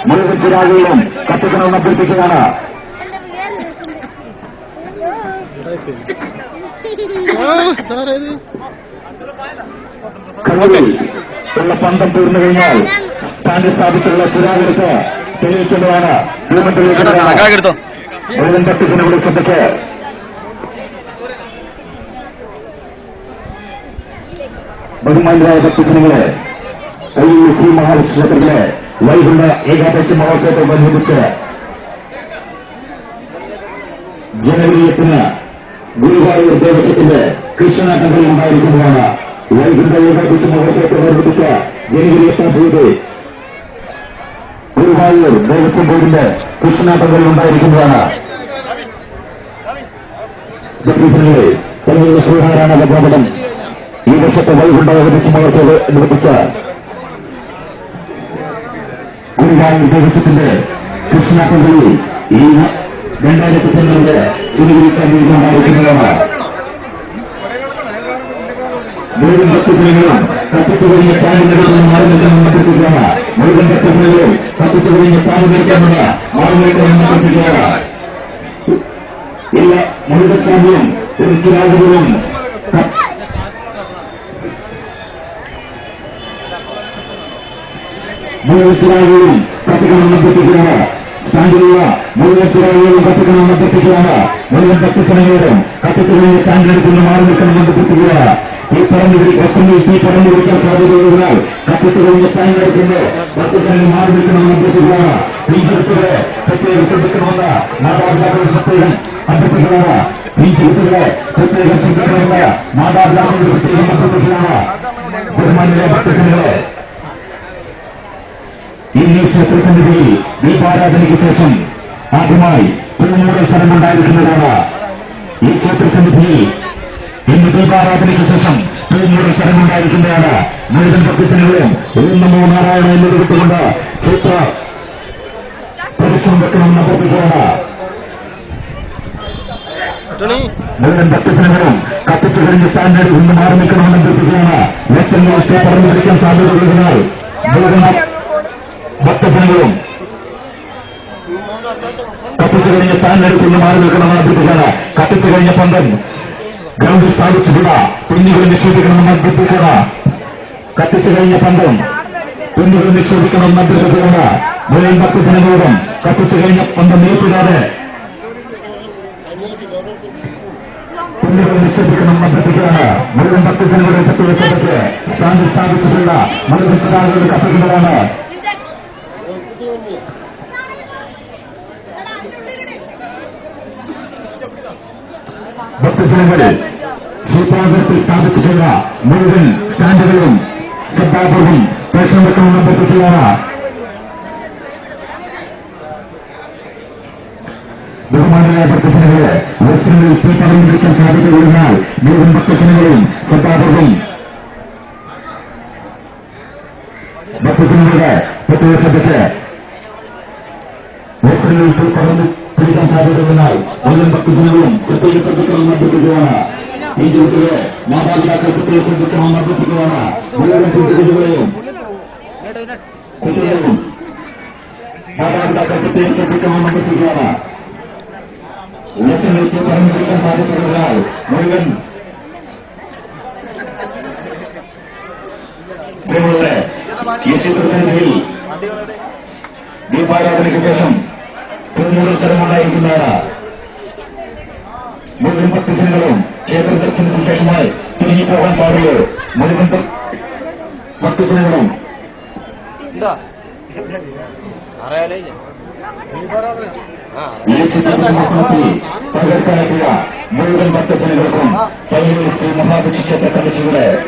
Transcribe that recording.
മുഴുവൻ ചിരാകുകളും കത്തിക്കണമെന്ന് അഭ്യർത്ഥിക്കുകയാണ്. കളവിൽ ഉള്ള പന്തം തീർന്നു കഴിഞ്ഞാൽ സ്റ്റാൻഡ് സ്ഥാപിച്ചുള്ള ചിരാകെടുത്ത് തെളിയിക്കേണ്ടതാണ്. മുഴുവൻ ഭക്തജനങ്ങളുടെ ശ്രദ്ധയ്ക്ക് ബഹുമാന്യരായ ഭക്തജനങ്ങളെ, കയ്യൂർ ശ്രീ മഹാലക്ഷ്മി ക്ഷേത്രത്തിലെ വൈകുണ്ഠ ഏകാദശി മഹോത്സവത്തോടനുബന്ധിച്ച് ജനുവരി 8 ഗുരുവായൂർ ദേവസ്വത്തിന്റെ കൃഷ്ണനാട്ടങ്ങളിൽ ഉണ്ടായിരിക്കുന്നതാണ്. വൈകുണ്ഠ ഏകാദശി മഹോത്സവത്തോടനുബന്ധിച്ച് ജനുവരി 8 ഗുരുവായൂർ ദേവസ്വം ബോർഡിന്റെ കൃഷ്ണനാട്ടങ്ങളിൽ ഉണ്ടായിരിക്കുന്നതാണ്. ഭക്തജനങ്ങളെ, തങ്ങളുടെ ശ്രീനാരായണ പ്രചാപനം ഈ വർഷത്തെ വൈകുണ്ഠ ഏകാദശി മഹോത്സവത്തോടനുബന്ധിച്ച് ഗുരുവായൂർ ദേവസ്വത്തിന്റെ കൃഷ്ണനാട്ടങ്ങളിൽ ഈ 2012 ജനുവരി 8 ഉണ്ടായിരിക്കുന്നതാണ്. മുഴുവൻ ഭക്തജനങ്ങളും കത്തിച്ചു കഴിഞ്ഞ സ്ഥാനങ്ങളിൽ നിന്ന് മാറി നിൽക്കണമെന്ന് അഭ്യർത്ഥിക്കുകയാണ്. മുഴുവൻ ഭക്തജനങ്ങളും കത്തിച്ചു കഴിഞ്ഞ സ്ഥാനങ്ങളിൽ നിന്ന് മാറി നിൽക്കണമെന്ന് അഭ്യർത്ഥിക്കുകയാണ്. എല്ലാ മുഴുവൻ സ്ഥാനവും ഒരു ചിരാകുകളും മുഴുവൻ ചിരാകുകളും കത്തിക്കണമെന്ന് അഭ്യർത്ഥിക്കുകയാണ്. സ്റ്റാൻഡിലുള്ള മുഴുവൻ ചിരാകുകളും കത്തിക്കണമെന്ന് അഭ്യർത്ഥിക്കുകയാണ്. മുഴുവൻ ഭക്തജനങ്ങളും കത്തിച്ചു കഴിഞ്ഞ സ്റ്റാൻഡിനടുത്ത് നിന്ന് മാറി നിൽക്കണമെന്ന് അഭ്യർത്ഥിക്കുകയാണ്. ഈ പറഞ്ഞു പ്രശ്നങ്ങളിൽ തീ പറഞ്ഞു വിളിക്കാൻ സാധ്യതയുള്ളതിനാൽ കത്തിച്ചു കഴിഞ്ഞ സ്ഥാനത്തിന് ഭക്തജനങ്ങൾ മാറി നിൽക്കണമെന്ന് അഭ്യർത്ഥിക്കുകയാണ്. തീഞ്ചെടുത്തുകളെ പ്രത്യേകം ശ്രദ്ധിക്കണമെന്ന് മാതാപിതാക്കളുടെ പ്രത്യേകം അഭ്യർത്ഥിക്കുകയാണ്. തീഞ്ചെടുത്തുകളെ പ്രത്യേകം ശ്രദ്ധിക്കണമെന്ന് മാതാപിതാക്കളുടെ പ്രത്യേകം അഭ്യർത്ഥിക്കുകയാണ്. ബഹുമാന്യരായ ഭക്തജനങ്ങളെ, ഇന്ന് ക്ഷേത്രസന്നിധിയിൽ ദീപാരാധനയ്ക്ക് ശേഷം ആദ്യമായി തിരുമൂടൽ ചടങ്ങുണ്ടായിരിക്കുന്നതാണ്. ഈ ക്ഷേത്രസന്നിധിയിൽ ഇന്ന് ദീപാരാധനയ്ക്ക് ശേഷം തിരുമൂടൽ ചടങ്ങുണ്ടായിരിക്കുന്നതാണ്. മുഴുവൻ ഭക്തജനങ്ങളും ഓം നമോ നാരായണ എന്നെടുത്തുകൊണ്ട് ക്ഷേത്ര പരിശ്രമം വെക്കണമെന്ന് അഭ്യർത്ഥിക്കുകയാണ്. മുഴുവൻ ഭക്തജനങ്ങളും കത്തിച്ചു കഴിഞ്ഞ സ്റ്റാൻഡേർഡിൽ നിന്ന് മാറി നിൽക്കണമെന്ന് അഭ്യർത്ഥിക്കുകയാണ്. വെസ്റ്റേൺ ന്യൂസ് പറഞ്ഞു വിളിക്കാൻ സാധ്യതയുള്ളതിനാൽ മുഴുവൻ ഭക്തജനങ്ങളും കത്തിച്ചു കഴിഞ്ഞ സ്ഥാനത്ത് നിന്ന് മാറി നിൽക്കണമെന്ന് അഭ്യർത്ഥിക്കുകയാണ്. കത്തിച്ചു കഴിഞ്ഞ പന്തം ഗ്രൗണ്ടിൽ സ്ഥാപിച്ചിട്ടുള്ള തുന്നികൾ നിക്ഷേപിക്കണമെന്ന് അഭ്യർത്ഥിക്കുകയാണ്. കത്തിച്ചു കഴിഞ്ഞ പന്തം തുന്നികൾ നിക്ഷേപിക്കണമെന്ന് അഭ്യർത്ഥിക്കുകയാണ്. മുഴുവൻ ഭക്തജനങ്ങളോടും കത്തിച്ചു കഴിഞ്ഞ പന്തം നീട്ടിടാതെ തുന്നികൾ നിക്ഷേപിക്കണമെന്ന് അഭ്യർത്ഥിക്കുകയാണ്. മുഴുവൻ ഭക്തജനങ്ങളുടെ പ്രത്യേക ശ്രദ്ധയ്ക്ക് സ്റ്റാൻഡിൽ സ്ഥാപിച്ചിട്ടുള്ള മുഴുവൻ ചിരാകുകൾ കത്തിക്കുന്നതാണ്. ഭക്തജനങ്ങളിൽ ക്ഷേത്രാന്തരത്തിൽ സ്ഥാപിച്ചിട്ടുള്ള മുഴുവൻ സ്റ്റാൻഡുകളും ശ്രദ്ധാപൂർവം പരിശ്രമം വെക്കണമെന്ന് അഭ്യർത്ഥിക്കുകയാണ്. ബഹുമാനരായ ഭക്തജനങ്ങളെ, വെസ്റ്റേണിൽ തീ പറഞ്ഞിരിക്കാൻ സാധ്യതയുള്ളതിനാൽ മുഴുവൻ ഭക്തജനങ്ങളും ശ്രദ്ധാപൂർവം ഭക്തജനങ്ങളുടെ പ്രത്യേക ശ്രദ്ധയ്ക്ക് വെസ്റ്റേണിൽ തീ പറഞ്ഞു പിടിക്കാൻ സാധ്യതയുള്ളതിനാൽ മുഴുവൻ ഭക്തജനങ്ങളും പ്രത്യേക ശ്രദ്ധിക്കണമെന്ന് അഭ്യർത്ഥിക്കുകയാണ്. ഈ ജീവിതത്തിലെ മാതാപിതാക്കൾ പ്രത്യേക ശ്രദ്ധിക്കണമെന്ന് അഭ്യർത്ഥിക്കുകയാണ്. മുഴുവൻ കുട്ടികളെയും മാതാപിതാക്കൾ പ്രത്യേകം ശ്രദ്ധിക്കണമെന്ന് അഭ്യർത്ഥിക്കുകയാണ്. വെസ്റ്റേണിലേക്ക് പറഞ്ഞു പിടിക്കാൻ സാധ്യതയുള്ളതിനാൽ മുഴുവൻ ഈ ചിത്രസേനയിൽ ദീപാരാധനയ്ക്ക് ശേഷം തിരുമൂടൽ ചടങ്ങുണ്ടായിരിക്കുന്നതാണ്. മുഴുവൻ ഭക്തജനങ്ങളും ക്ഷേത്ര ദർശനത്തിന് ശേഷമായി തിരിഞ്ഞു പോകാൻ പാടുള്ളൂ. മുഴുവൻ ഭക്തജനങ്ങളും ഈ ചിത്രത്തിൽ പങ്കെടുക്കാനെത്തിയ മുഴുവൻ ഭക്തജനങ്ങൾക്കും കയ്യൂർ ശ്രീ മഹാലക്ഷ്മി ക്ഷേത്ര കമ്മിറ്റിയുടെ